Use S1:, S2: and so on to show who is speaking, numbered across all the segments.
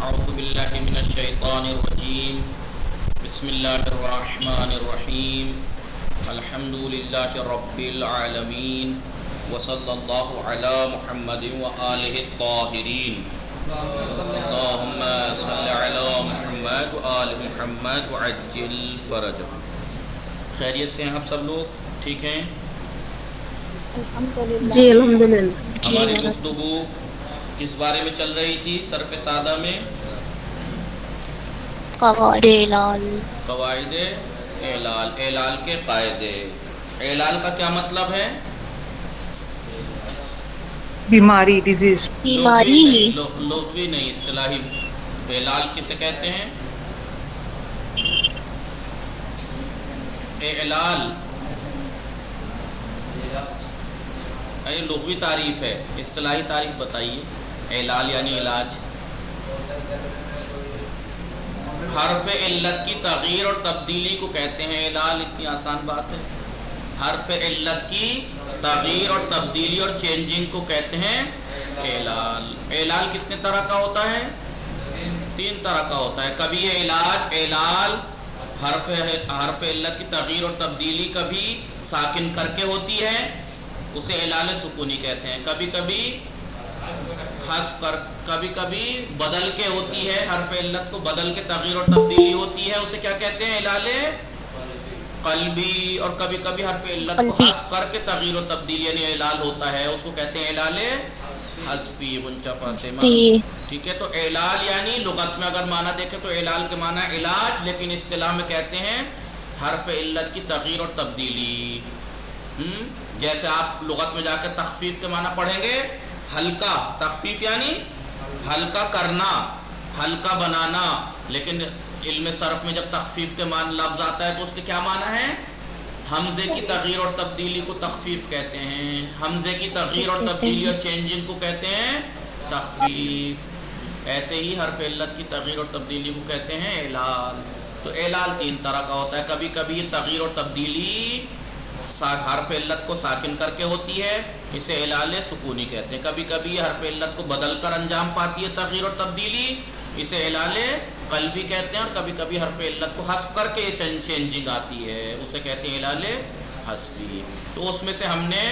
S1: اعوذ باللہ من الشیطان الرجیم بسم اللہ الرحمن الرحیم الحمد للہ رب العالمین وصلی اللہ علی محمد وآلہ الطاہرین اللہم صلی علی محمد وآل محمد وعجل فرجہ۔ خیریت سے ہیں آپ سب لوگ؟ ٹھیک ہیں؟
S2: جی الحمدللہ۔
S1: ہماری گفتگو کس بارے میں چل رہی تھی صرف سادہ میں؟
S2: قواعد اعلال۔
S1: قواعد اعلال، اعلال کے قاعدے۔ اعلال کا کیا مطلب ہے؟
S3: بیماری، ڈیزیز۔
S2: بیماری
S1: لغوی نہیں، اصطلاحی۔ اعلال کسے کہتے ہیں؟ اعلال لغوی تعریف ہے، اصطلاحی تعریف بتائیے۔ اعلال یعنی علاج۔ حرف علت کی تغییر اور تبدیلی کو کہتے ہیں اعلال۔ اتنی آسان بات ہے۔ حرف علت کی تغییر اور تبدیلی اور چینجنگ کو کہتے ہیں اعلال۔ اعلال کتنے طرح کا ہوتا ہے؟ 3 طرح کا ہوتا ہے۔ کبھی یہ علاج اعلال حرف علت کی تغییر اور تبدیلی کبھی ساکن کر کے ہوتی ہے، اسے اعلال سکونی کہتے ہیں۔ کبھی کبھی حذف کر، کبھی کبھی بدل کے ہوتی ہے، حرف علت کو بدل کے تغییر اور تبدیلی ہوتی ہے، اسے کیا کہتے ہیں؟ اعلال قلبی۔ اور کبھی کبھی حرف علت کو حذف کر کے تغییر و تبدیلی یعنی اعلال ہوتا ہے، اس کو کہتے ہیں اعلال حذفی۔ منچا فاطمہ، ٹھیک ہے؟ تو اعلال یعنی لغت میں اگر معنی دیکھیں تو اعلال کے معنی علاج، لیکن اصطلاح میں کہتے ہیں حرف علت کی تغییر اور تبدیلی۔ جیسے آپ لغت میں جا کے تخفیف کے معنی پڑھیں گے، ہلکا، تخفیف یعنی ہلکا کرنا، ہلکا بنانا، لیکن علم صرف میں جب تخفیف کے معنی لفظ آتا ہے تو اس کے کیا معنی ہے؟ حمزے کی تغییر اور تبدیلی کو تخفیف کہتے ہیں، حمزے کی تغییر اور تبدیلی اور چینجنگ کو کہتے ہیں تخفیف۔ ایسے ہی حرف علت کی تغییر اور تبدیلی کو کہتے ہیں اعلال۔ تو اعلال 3 طرح کا ہوتا ہے۔ کبھی کبھی یہ تغییر اور تبدیلی حرف علت کو ساکن کر کے ہوتی ہے، اسے اعلال سکونی کہتے ہیں۔ کبھی کبھی یہ حرف علت کو بدل کر انجام پاتی ہے تغییر اور تبدیلی، اسے اعلال قلبی کہتے ہیں۔ اور کبھی کبھی حرف علت کو حذف کر کے یہ چینجنگ آتی ہے، اسے کہتے ہیں اعلال حذفی۔ تو اس میں سے ہم نے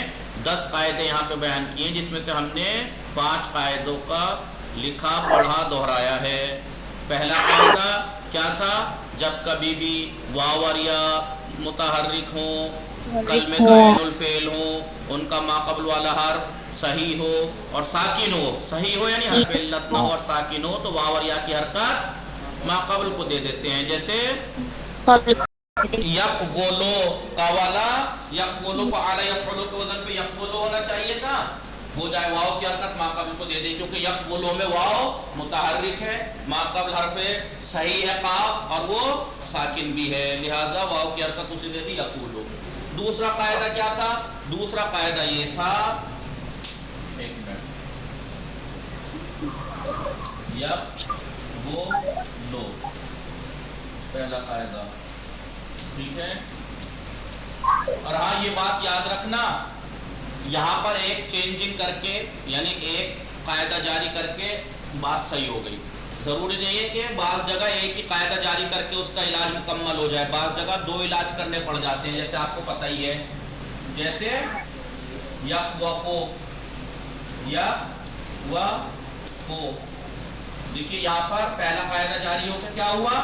S1: 10 قاعدے یہاں پہ بیان کیے، جس میں سے ہم نے 5 قاعدوں کا لکھا، پڑھا، دہرایا ہے۔ پہلا قاعدہ کیا تھا؟ جب کبھی بھی واو اور یا متحرک ہوں، کلمے کا عین الفعل ہوں، ان کا ما قبل والا حرف صحیح ہو اور ساکن ہو، صحیح ہو یعنی حرف علت نہ ہو اور ساکن ہو، تو واو اور یا کی حرکت ما قبل کو دے دیتے ہیں۔ جیسے یقبلو، قوالا یقبلو، فعل یفعلو کے وزن پہ یقبلو ہونا چاہیے تھا، ہو جائے واو کی حرکت ما قبل کو دے دیں، کیونکہ یقبلو میں واو متحرک ہے، ما قبل حرف صحیح ہے قاف اور وہ ساکن بھی ہے، لہذا واو کی حرکت اسے دے دی یقبلو۔ دوسرا قاعدہ کیا تھا؟ دوسرا قاعدہ یہ تھا، ایک منٹ، یب وہ لو، پہلا قاعدہ، ٹھیک ہے؟ اور ہاں یہ بات یاد رکھنا، یہاں پر ایک چینجنگ کر کے یعنی ایک قاعدہ جاری کر کے بات صحیح ہو گئی، ضروری نہیں ہے کہ بعض جگہ ایک ہی قاعدہ جاری کر کے اس کا علاج مکمل ہو جائے، بعض جگہ 2 علاج کرنے پڑ جاتے ہیں، جیسے آپ کو پتہ ہی ہے، جیسے یقوفو، یقوفو، دیکھیے یہاں پر پہلا قاعدہ جاری ہو کے کیا ہوا؟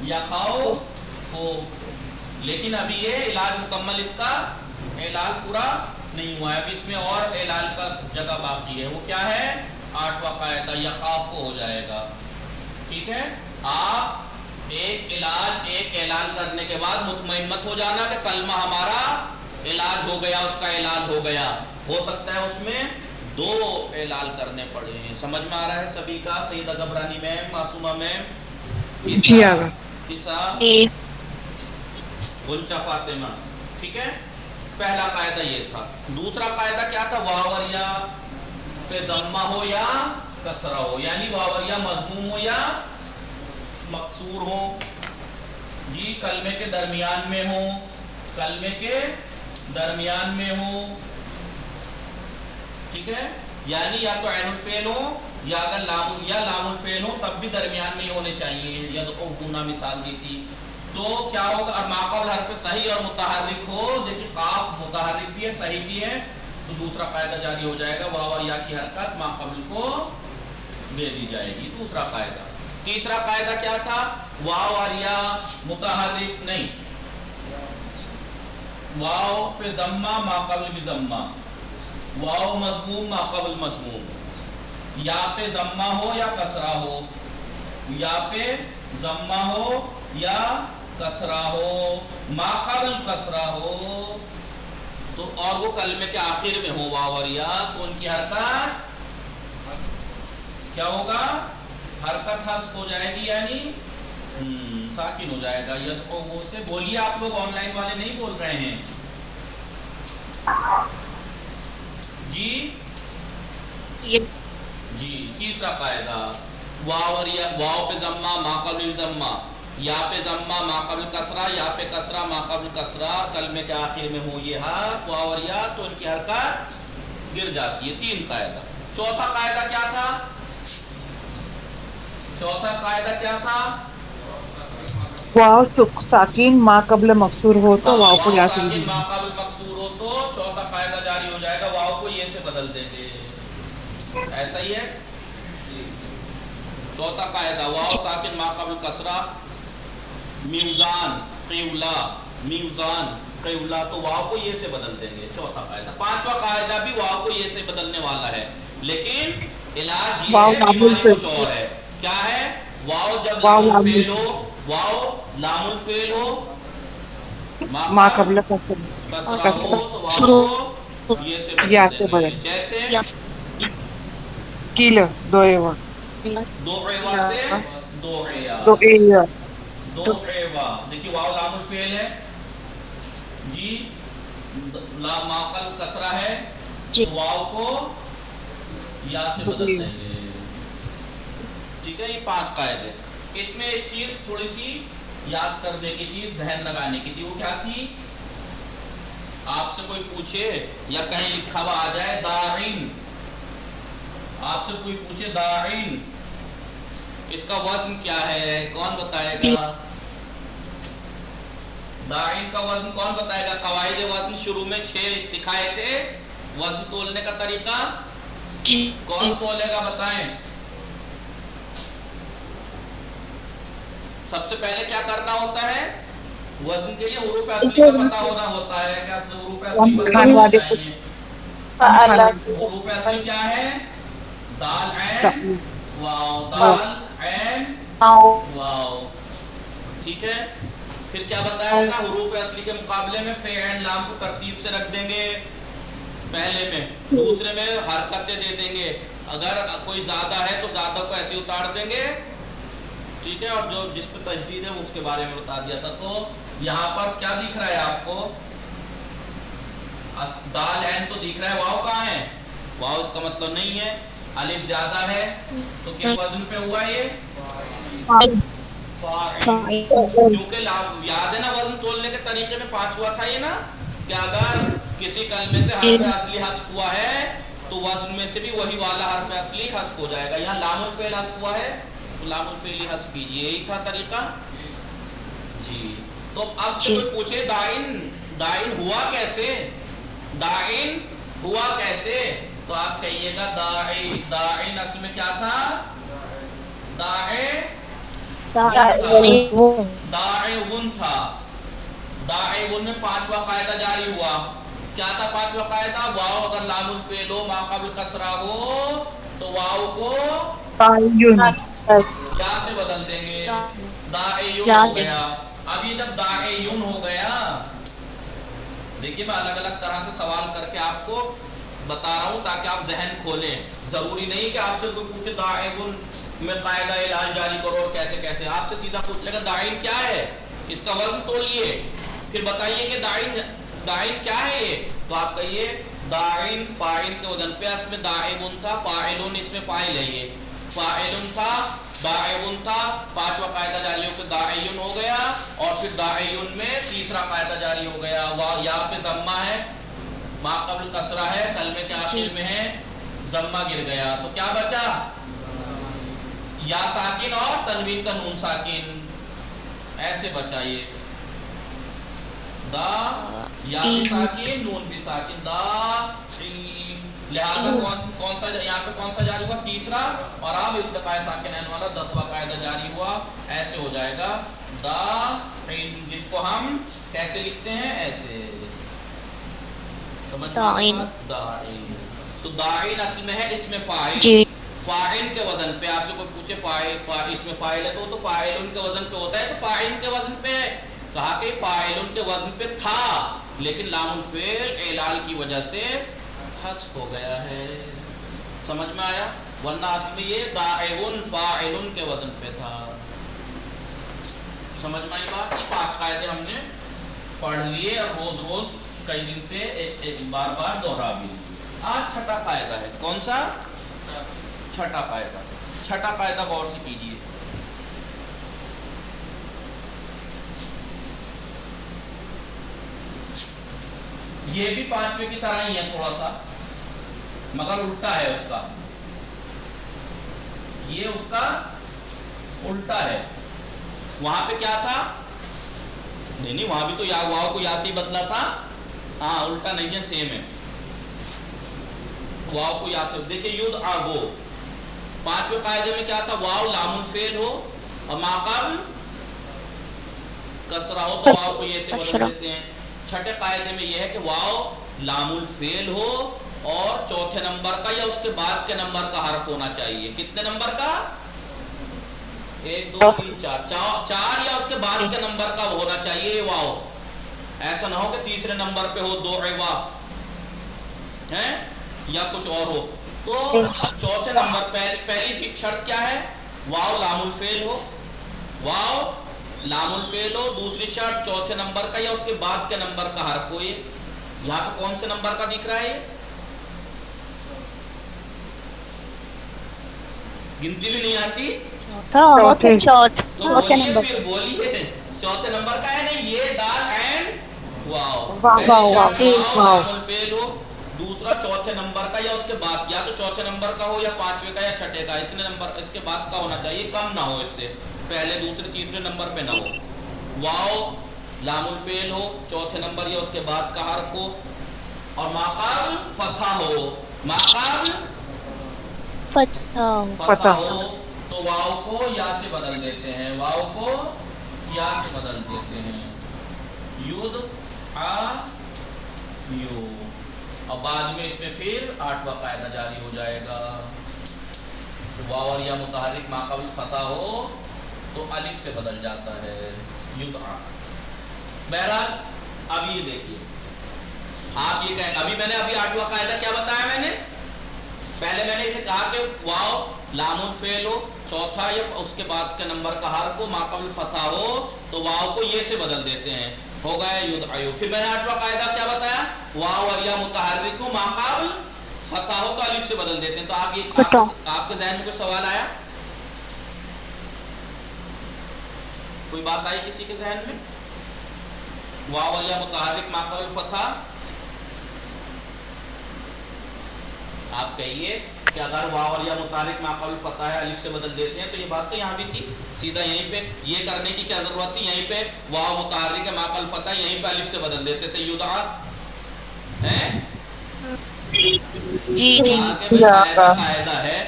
S1: یخوفو، لیکن ابھی یہ علاج مکمل، اس کا علاج پورا نہیں ہوا ہے، ابھی اس میں اور علاج کا جگہ باقی ہے، وہ کیا ہے؟ 8واں قاعدہ یخاف کو ہو جائے گا، ٹھیک ہے؟ آپ ایک علاج ایک اعلان کرنے کے بعد مطمئن مت ہو جانا کہ کلمہ ہمارا علاج ہو گیا، اس کا علاج ہو گیا، ہو سکتا ہے اس میں 2 اعلان کرنے پڑے ہیں۔ سمجھ میں آ رہا ہے سبھی کا؟ سیدہ گبرانی میم، معصومہ میم،
S3: جی آگا،
S1: گلچا فاطمہ، ٹھیک ہے؟ پہلا قاعدہ یہ تھا۔ دوسرا قاعدہ کیا تھا؟ واو اور یا پہ ضمہ ہو یا کسرہ ہو، یعنی واو اور یا مضموم ہو یا مکسور ہو، جی کلمے کے درمیان میں ہو، کلمے کے درمیان میں ہو، ٹھیک ہے؟ یعنی یا تو عین الفعل ہو یا اگر لام الفعل ہو تب بھی درمیان میں ہونے چاہیے، یدعونا مثال دی تھی، تو کیا ہوگا؟ اور ما قبل حرف صحیح اور متحرک ہو، دیکھیے قاف متحرک بھی ہے صحیح بھی ہے، تو دوسرا قاعدہ جاری ہو جائے گا، واو اور یا کی حرکت ما قبل کو دے دی جائے گی، دوسرا قاعدہ۔ تیسرا قاعدہ کیا تھا؟ واو اور یا متحرک نہیں، واو پہ ضمہ ما قبل بھی ضمہ، واو مضموم ما قبل مضموم، یا پہ ضمہ ہو یا کسرہ ہو، یا پہ ضمہ ہو یا کسرہ ہو، ما قبل کسرہ ہو، تو اور وہ کلمے کے آخر میں ہو واو اور یا، تو ان کی حرکت کیا ہوگا؟ حرکت حذف ہو جائے گی، یعنی ساکن ہو جائے گا۔ یدعو سے بولیے، آپ لوگ آن لائن والے نہیں بول رہے ہیں جی؟ جی تیسرا قاعدہ، واو اور یا، واو پہ ضمہ ما قبل ضمہ، یا پہ ضمہ ما قبل کسرہ، یا پہ کسرہ ما قبل کسرہ، کلمے کے آخر میں ہو یہ حرف واو اور یا، تو ان کی حرکت گر جاتی ہے۔ تین قاعدہ۔ چوتھا قاعدہ کیا تھا؟ چوتھا قاعدہ کیا تھا؟
S3: واو ساکن ما قبل مکسور ہو تو واو کو یا سے
S1: ساکن ما قبل مکسور ہو تو چوتھا قاعدہ جاری ہو جائے گا، واو کو یہ سے بدل دیں گے، ایسا ہی ہے۔ چوتھا قاعدہ، واو ساکن ما قبل کسرہ، میوزان قیولا، میوزان قیولا، تو واو کو یہ سے بدل دیں گے، چوتھا قاعدہ۔ پانچواں قاعدہ بھی واو کو یہ سے بدلنے والا ہے، لیکن علاج یہ ہے، بیماری کچھ اور ہے۔ کیا ہے؟ واو جب لام الفعل ہو، واو لام الفعل ہو،
S3: ما قبل
S1: کسرہ ہو، تو واو کو یہ سے بدل دیں گے، جیسے
S3: کیل دو ایوا،
S1: دو ایوا سے دو ایا،
S3: دو ایوا،
S1: دو ایوا، دیکھیے واو لام الفعل ہے جی، لام ما قبل کسرہ ہے، تو واو کو یا سے بدل دیں گے، ٹھیک ہے۔ یہ پانچ قاعدے۔ اس میں ایک چیز تھوڑی سی یاد کرنے کی تھی، ذہن لگانے کی تھی، وہ کیا تھی؟ آپ سے کوئی پوچھے یا کہیں لکھا ہوا آ جائے داعین، آپ سے کوئی پوچھے داعین، اس کا وزن کیا ہے؟ کون بتائے گا؟ داعین کا وزن کون بتائے گا؟ قواعد وزن شروع میں 6 سکھائے تھے، وزن تولنے کا طریقہ کون تولے گا بتائیں؟ سب سے پہلے کیا کرنا ہوتا ہے؟ وزن کے لیے حروف اصلی کا پتہ ہونا ہوتا ہے، کیا حروف اصلی پتہ ہونا چاہیے؟ حروف اصلی کیا ہے؟ دال عین واو، دال عین واو، ٹھیک ہے۔ پھر کیا بتایا نا، حروف اصلی کے مقابلے میں فے عین لام کو ترتیب سے رکھ دیں گے، پہلے میں، دوسرے میں حرکتیں دے دیں گے، اگر کوئی زیادہ ہے تو زیادہ کو ایسے اتار دیں گے، ٹھیک ہے، اور جو جس پہ تشدید ہے اس کے بارے میں بتا دیا تھا۔ تو یہاں پر کیا دکھ رہا ہے آپ کو؟ دال عین تو دکھ رہا ہے، واو کہاں ہے؟ واو اس کا مطلب نہیں ہے، الف زیادہ ہے، تو کس وزن پہ ہوا یہ؟ فاعل، کیونکہ یاد ہے نا وزن تولنے کے طریقے میں 5 ہوا تھا یہ نا، کہ اگر کسی کلمے سے حرف اصلی حذف ہوا ہے تو وزن میں سے بھی وہی والا حرف اصلی حذف ہو جائے گا۔ یہاں لام الفعل حذف ہوا ہے تو لام الفعل حذف کیجیے، یہی تھا طریقہ جی۔ تو اب سے کوئی پوچھے داعین ہوا کیسے، داعین ہوا کیسے، تو آپ کہیے گا داعین اصل میں کیا تھا؟ داعون تھا، داعون میں 5واں قاعدہ جاری ہوا۔ کیا تھا 5واں قاعدہ؟ واو اگر لام الفعل ہو ما قبل کسرہ ہو تو واو کو یا سے بدل دیں گے، داعیون ہو گیا۔ اب یہ جب داعیون ہو گیا، دیکھیے میں الگ الگ طرح سے سوال کر کے آپ کو بتا رہا ہوں تاکہ آپ ذہن کھولیں، ضروری نہیں کہ آپ سے کوئی پوچھے داعیون میں قاعدہ علاج جاری کرو اور کیسے کیسے، آپ سے سیدھا پوچھ لے گا داعین کیا ہے، اس کا وزن تولیے، پھر بتائیے کہ داعین کیا ہے یہ، تو آپ کہیے داعین فاعل کے وزن پہ، اس میں داعون تھا، فاعلون اس میں فاعل ہے، یہ فاعلون تھا، داعون تھا، 5واں قاعدہ جاری ہو کے داعیون ہو گیا، اور پھر داعیون میں تیسرا قاعدہ جاری ہو گیا، یا پہ ضمہ ہے ما قبل کسرہ ہے، کلمے کے آخر میں ہے ضمہ گر گیا تو کیا بچا؟ یا ساکن اور تنوین کا نون ساکن، ایسے بچا یہ دا یا بھی ساکن نون بھی ساکن دا لہذا کون سا یہاں پہ کون سا جاری ہوا؟ تیسرا، اور اب التقاء ساکنین والا 10واں قاعدہ جاری ہوا، ایسے ہو جائے گا دا، جس کو ہم کیسے لکھتے ہیں؟ ایسے سمجھ میں؟ داعین. تو داعین اصل میں ہے اس میں فاعل،
S2: جی
S1: فاعل کے وزن پہ. آپ سے کوئی پوچھے فاعل اس میں فاعل ہے تو فاعل کے وزن پہ ہوتا ہے، تو فاعل کے وزن پہ کہا کہ فاعل کے وزن پہ تھا، لیکن لام الفعل اعلال کی وجہ سے حذف ہو گیا ہے. سمجھ میں آیا؟ ورنہ اصل میں یہ داعون فاعل کے وزن پہ تھا. سمجھ میں آئی بات؟ یہ 5 قاعدے ہم نے پڑھ لیے اور روز روز کئی دن سے ایک بار بار دوہرا بھی لیے. آج چھٹا قاعدہ ہے. کون سا؟ چھٹا قاعدہ. چھٹا قاعدہ غور سے کیجیے. یہ بھی 5ویں کی طرح ہی ہے تھوڑا سا، مگر الٹا ہے اس کا. یہ اس کا الٹا ہے. وہاں پہ کیا تھا؟ نہیں وہاں بھی تو یا واو کو یا سے بدلا تھا. ہاں الٹا نہیں ہے، سیم ہے. واو کو یا سے دیکھیں یود آگو. 5ویں قاعدے میں کیا تھا؟ واو لام الفعل ہو اور ما قبل کسرہ ہو تو واو کو یہ سے بدل دیتے ہیں. چھٹے قاعدے میں یہ ہے کہ واو لام الفعل ہو اور چوتھے نمبر کا یا اس کے بعد کے نمبر کا حرف ہونا چاہیے. کتنے نمبر کا؟ 1 2 3 4 4 یا اس کے بعد کے نمبر کا ہونا چاہیے واو. ایسا نہ ہو کہ تیسرے نمبر پہ ہو دو عوا ہیں یا کچھ اور ہو. تو چوتھے نمبر پہلی شرط کیا ہے؟ واو لام الفعل ہو. واو لام الفعل ہو. دوسری شرط چوتھے نمبر کا یا اس کے بعد کے نمبر کا حرف ہو. یہ یہاں پہ کون سے نمبر کا دکھ رہا ہے؟ گنتی بھی نہیں آتی تو بولیے چوتھے نمبر کا ہے. نہیں یہ دال اینڈ واو. لام الفعل ہو. دوسرا چوتھے نمبر کا یا اس کے بعد، یا تو چوتھے نمبر کا ہو یا 5ویں کا یا چھٹے کا. اتنے نمبر اس کے بعد کا ہونا چاہیے، کم نہ ہو اس سے، پہلے دوسرے تیسرے نمبر پہ نہ ہو. واو لام الفعل ہو، چوتھے نمبر یا اس کے بعد کا حرف ہو، اور ما قبل فتح ہو. ما قبل فتح ہو تو واو کو یا سے بدل دیتے ہیں. واو کو یا سے بدل دیتے ہیں. یود آ یو. اور بعد میں اس میں پھر 8واں قاعدہ جاری ہو جائے گا. واو اور یا متحرک ما قبل فتح ہو تو الف سے بدل جاتا ہے. یدعا. بہرحال اب یہ دیکھیے آپ یہ کہیں، ابھی میں نے 8واں قاعدہ کیا بتایا؟ میں نے پہلے میں نے اسے کہا کہ واو لام الفعل ہو، چوتھا یا اس کے بعد کے نمبر کا حرف ہو، ما قبل فتح ہو تو واو کو یہ سے بدل دیتے ہیں. ہو گیا یدعو. پھر میں نے 8واں قاعدہ کیا بتایا؟ واو اور یا متحرک ہو، ما قبل فتح ہو تو الف سے بدل دیتے ہیں. تو آپ کے ذہن میں کوئی سوال آیا؟ کوئی بات آئی کسی کے ذہن میں؟ واو اور یا متحرک ما قبل فتح. آپ کہیے کہ اگر واو اور یا متحرک ما قبل فتح ہے الف سے بدل دیتے ہیں تو یہ بات تو یہاں بھی تھی. سیدھا یہیں پہ یہ کرنے کی کیا ضرورت تھی؟ یہیں پہ واو متحرک ہے ما قبل فتح، یہیں پہ الف سے بدل دیتے تھے. یدعا ہیں قاعدہ ہے.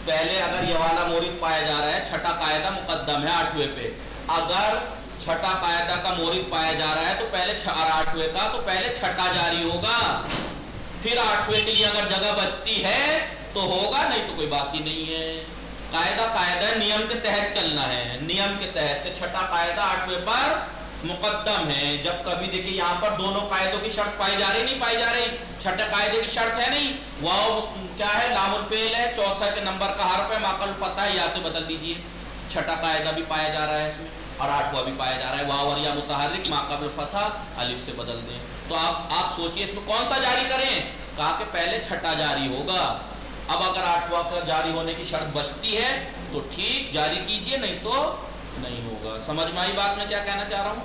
S1: پہلے اگر یہ والا مورد پایا جا رہا ہے، چھٹا قاعدہ مقدم ہے 8ویں پہ. اگر چھٹا قاعدہ کا مورد پایا جا رہا ہے تو پہلے 8ویں کا تو پہلے چھٹا جاری ہوگا، پھر 8ویں کے لیے اگر جگہ بچتی ہے تو ہوگا، نہیں تو کوئی بات ہی نہیں ہے. قاعدہ نیم کے تحت چلنا ہے. نیم کے تحت چھٹا قاعدہ 8ویں پر مقدم ہے. جب کبھی دیکھیے یہاں پر دونوں قاعدوں کی شرط پائی جا رہی نہیں پائی جا رہی. چھٹے قاعدے کی شرط ہے نہیں، واو کیا ہے؟ لام الفعل ہے، چوتھا کے نمبر کا حرف ہے، ما قبل فتح ہے، یا سے بدل دیجیے. چھٹا قاعدہ بھی پایا جا رہا ہے اس میں اور 8واں بھی پایا جا رہا ہے. واو اور یا متحرک ما قبل فتح الف سے بدل دیں. تو آپ سوچئے اس میں کون سا جاری کریں؟ کہا کہ پہلے چھٹا جاری ہوگا. اب اگر 8واں کا جاری ہونے کی شرط بچتی ہے تو ٹھیک جاری کیجئے، نہیں تو نہیں ہوگا. سمجھ میں آئی بات میں کیا کہنا چاہ رہا ہوں؟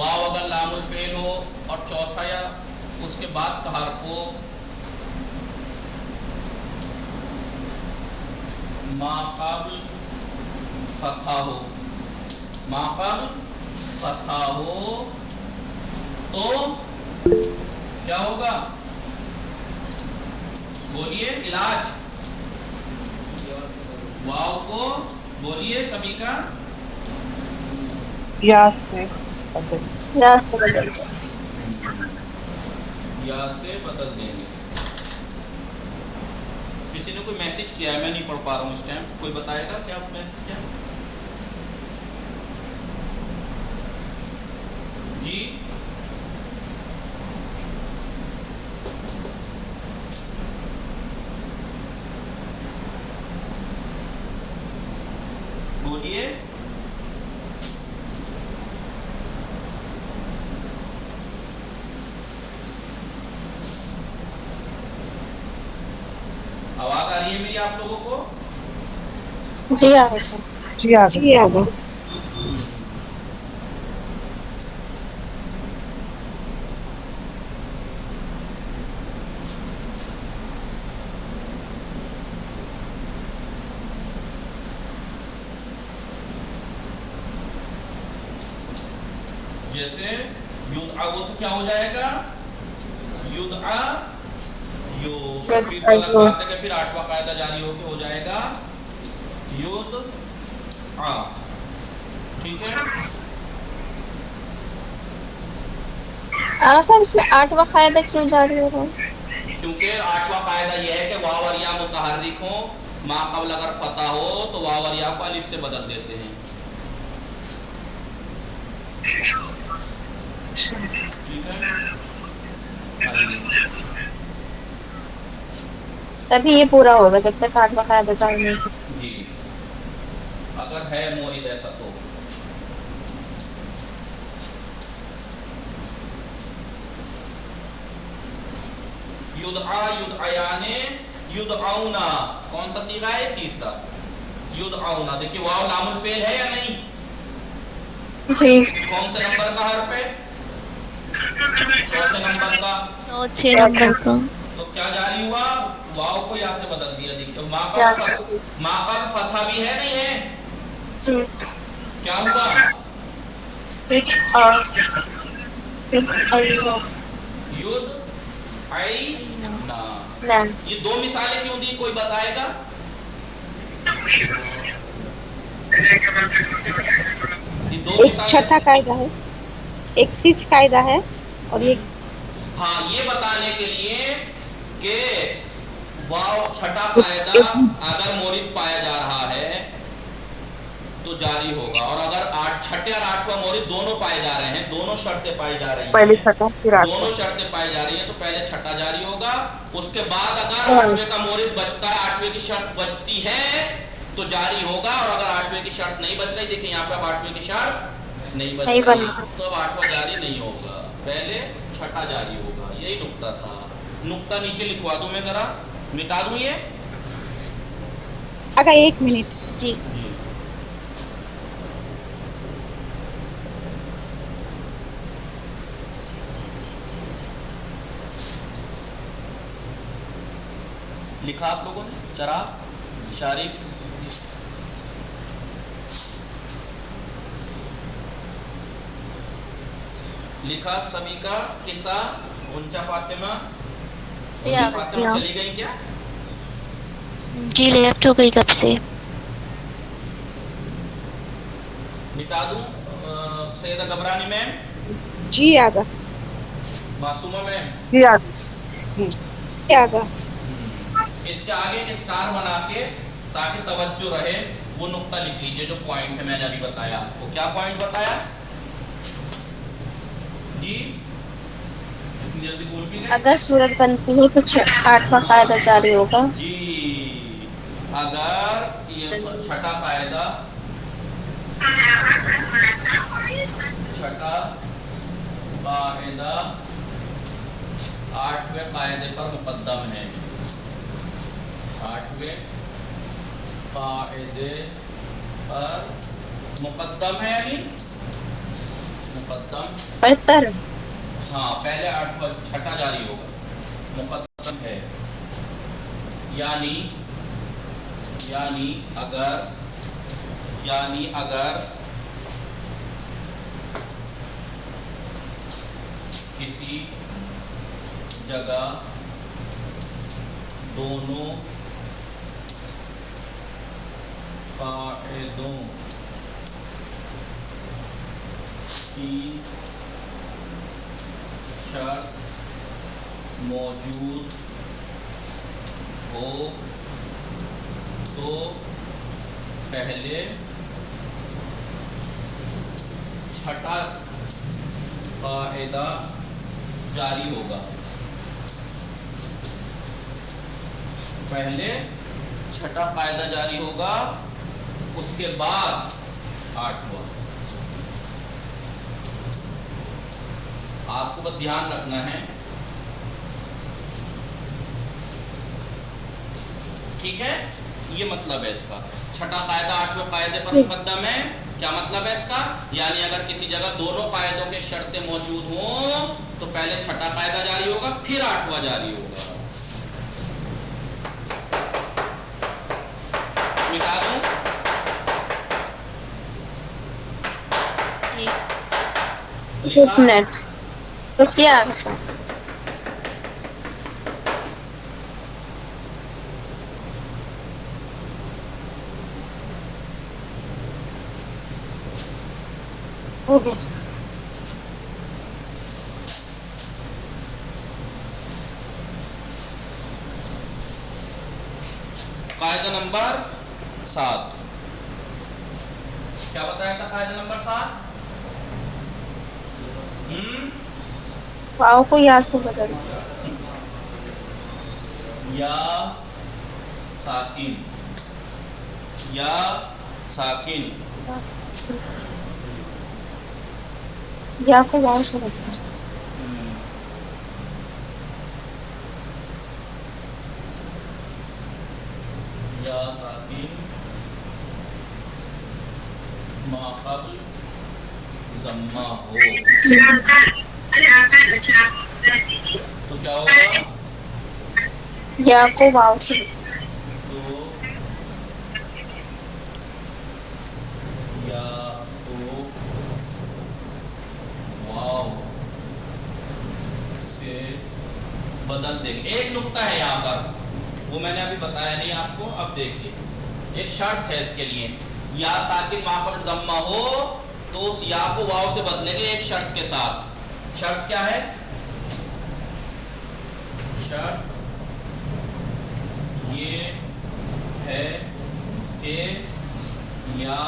S1: واو اگر لام الفعل ہو اور چوتھا یا اس کے بعد کا حرف ہو، ما قبل فتحہ ہو، ما قبل فتحہ ہو تو کیا ہوگا؟ بولیے علاج، واو کو بولیے سبھی کا،
S3: یا سے بدل،
S4: یا سے بدل دیں.
S1: یا سے بدل دیں گے. کسی نے کوئی میسج کیا ہے، میں نہیں پڑھ پا رہا ہوں اس ٹائم، کوئی بتائے گا کیا میسج کیا؟ جی بولیے. آواز آ رہی ہے میری آپ لوگوں کو؟
S4: جی آ گئے.
S3: جی آ گئے.
S4: جی آ گئے.
S1: جیسے یدعا، وہ سے کیا ہو جائے گا؟ یدعا یو، پھر غلط بات ہے کہ پھر آٹھواں قاعدہ جاری ہو کے ہو جائے گا یدعا. ٹھیک ہے.
S4: سر اس میں 8واں قاعدہ کیوں جاری ہو رہا ہے؟
S1: کیونکہ آٹھواں قاعدہ یہ ہے کہ واو اور یا متحرک ہوں، ما قبل اگر فتح ہو تو واو اور یا کو الف سے بدل دیتے ہیں. ٹھیک ہے.
S4: تبھی یہ پورا ہوگا جب تک 8واں قاعدہ جاری نہیں ہوگا.
S1: جی اگر ہے مورد ایسا تو. یدعا یدعیانے یدعونا، کون سا صیغہ ہے؟ تیسرا یدعونا. دیکھیے واو لام الفعل ہے یا نہیں؟
S4: جی.
S1: کون سے نمبر کا حرف ہے؟ چوتھے نمبر کا.
S2: چوتھے نمبر کا.
S1: تو کیا جاری ہوا؟ واو کو یا سے بدل دیا. دیکھیے
S4: یا سے.
S1: ما قبل فتحہ بھی ہے نہیں ہے؟
S4: جی.
S1: کیا ہوا؟ ید آئی نا. یہ دو مثالیں کیوں دی، کوئی بتائے گا؟ یہ دو
S5: ایک
S1: مثالیں.
S5: چھٹا قاعدہ ہے، ایک 6 قاعدہ ہے، اور یہ
S1: ہاں یہ بتانے کے لیے کہ واو چھٹا قاعدہ اگر مورد پایا جا رہا ہے تو جاری ہوگا، اور اگر چھٹے اور آٹھواں مورد دونوں پائے جا رہے ہیں، دونوں شرطیں پائی جا رہی
S3: پہلے
S1: ہیں،
S3: چھٹا پھر آٹھواں.
S1: دونوں شرطیں پائی جا رہی ہیں تو پہلے چھٹا جاری ہوگا. اس کے بعد اگر آٹھویں کا مورد بچتا ہے، آٹھویں کی شرط بچتی ہے تو جاری ہوگا، اور اگر آٹھویں کی شرط نہیں بچ رہی، دیکھیں یہاں پہ اب آٹھویں کی شرط نہیں بچ رہی تو اب آٹھواں جاری نہیں ہوگا، پہلے چھٹا جاری ہوگا. یہی نقطہ تھا. نقطہ نیچے لکھوا دوں میں، ذرا مٹا دوں یہ.
S5: اگر 1 منٹ.
S2: جی.
S1: لکھا آپ لوگوں نے؟ چراغ شارق لکھا سبھی کا. قصہ غنچہ فاطمہ، فاطمہ چلی گئی کیا؟
S2: جی لیفٹ ہو گئی کب سے.
S1: مٹا دوں سیدہ گبرانی میم،
S5: جی آگا.
S1: معصومہ میم.
S3: جی آ گئے. جی
S5: آگا.
S1: اس کے آگے اسٹار بنا کے تاکہ توجہ رہے وہ نقطہ لکھ لیجئے جو پوائنٹ ہے میں نے ابھی بتایا آپ کو. کیا پوائنٹ بتایا جی؟ اتنی جلدی بول بھی گئے.
S4: اگر صورت بنتی ہے تو 8واں قاعدہ جاری ہوگا.
S1: جی اگر یہ چھٹا قاعدہ، چھٹا قاعدہ 8ویں قاعدے پر مقدم ہے، 8ویں قاعدے پر مقدم ہے، یعنی مقدم،
S4: بہتر
S1: ہاں پہلے آٹھواں چھٹا جاری ہوگا، مقدم ہے، یعنی اگر کسی جگہ دونوں قاعدوں کی شرط موجود ہو تو پہلے چھٹا قاعدہ جاری ہوگا، پہلے چھٹا قاعدہ جاری ہوگا، اس کے بعد آٹھواں۔ آپ کو بس دھیان رکھنا ہے، ٹھیک ہے؟ یہ مطلب ہے اس کا، چھٹا قاعدہ آٹھویں قاعدے پر مقدم ہے۔ کیا مطلب ہے اس کا؟ یعنی اگر کسی جگہ دونوں قاعدوں کے شرطیں موجود ہوں تو پہلے چھٹا قاعدہ جاری ہوگا، پھر آٹھواں جاری ہوگا۔ مٹا دوں؟
S4: ایک منٹ تو کیا ہو گیا؟
S1: قاعدہ نمبر 7 کیا بتایا تھا؟ قاعدہ نمبر 7
S4: واؤ کو یا سے بدل
S1: یا ساکن، یا ساکن،
S4: یا کو واؤ سے بدل
S1: یا ساکن ما قبل ضمہ ہو تو کیا ہوگا؟
S4: یا کو واؤ سے
S1: تو یا کو واو سے بدل دیں گے۔ ایک نقطہ ہے یہاں پر، وہ میں نے ابھی بتایا نہیں آپ کو، اب دیکھیے ایک شرط ہے اس کے لیے، یا ساکن ما قبل ضمہ ہو تو اس یا کو واو سے بدلیں گے ایک شرط کے ساتھ۔ شرط کیا ہے؟ شرط یہ ہے کہ یا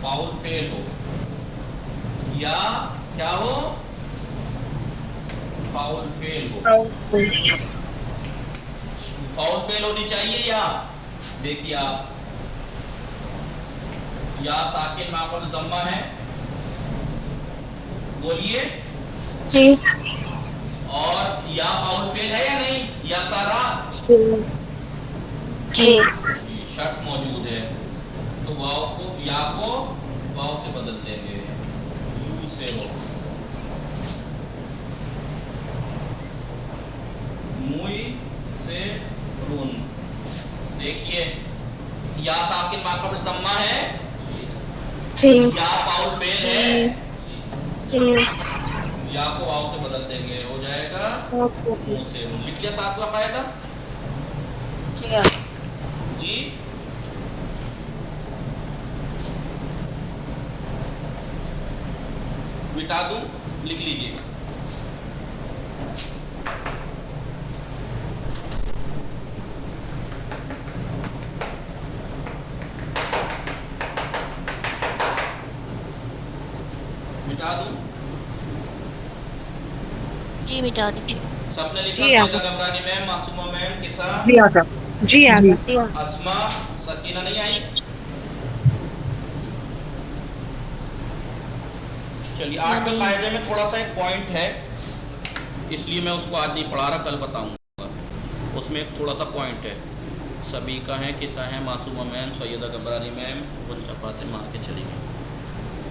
S1: فاؤل فعل ہو، یا کیا ہو؟ فاؤل فعل ہو، فاؤل فعل ہونی چاہیے۔ یا دیکھیے آپ، یا ساکن ما قبل ضمہ ہے، بولیے،
S4: جی
S1: اور یا فاؤل فعل ہے یا نہیں؟ یا سارا
S4: جی
S1: شرط موجود ہے تو واو کو، یا کو واو سے بدل دیں گے، یو سے ہو، موئی سے رون۔ دیکھیے یا ساکن ما قبل ضمہ ہے،
S4: جی
S1: یا فاؤل فعل ہے،
S4: جی
S1: یا کو واو سے بدل دیں گے، ہو جائے گا منہ سے رون۔ لکھ لیا 7واں قاعدہ؟
S4: جی
S1: جی مٹا دوں؟ لکھ لیجیے۔ مٹا دوں؟
S2: جی مٹا دیجیے۔
S1: سب نے لکھا؟
S3: جی
S1: سیدہ گبرانی میم، معصومہ میم، کسا،
S3: جی آگا، جی آگا،
S1: اسما، سکینہ نہیں آئی؟ چلیے 8ویں قاعدے میں تھوڑا سا ایک پوائنٹ ہے، اس لیے میں اس کو آج نہیں پڑھا رہا، کل بتاؤں گا۔ اس میں ایک تھوڑا سا پوائنٹ ہے، سبھی کا ہے، کسا ہے، معصومہ میم، سیدہ گبرانی میم، وہ فاطمہ آ کے چلی گئی۔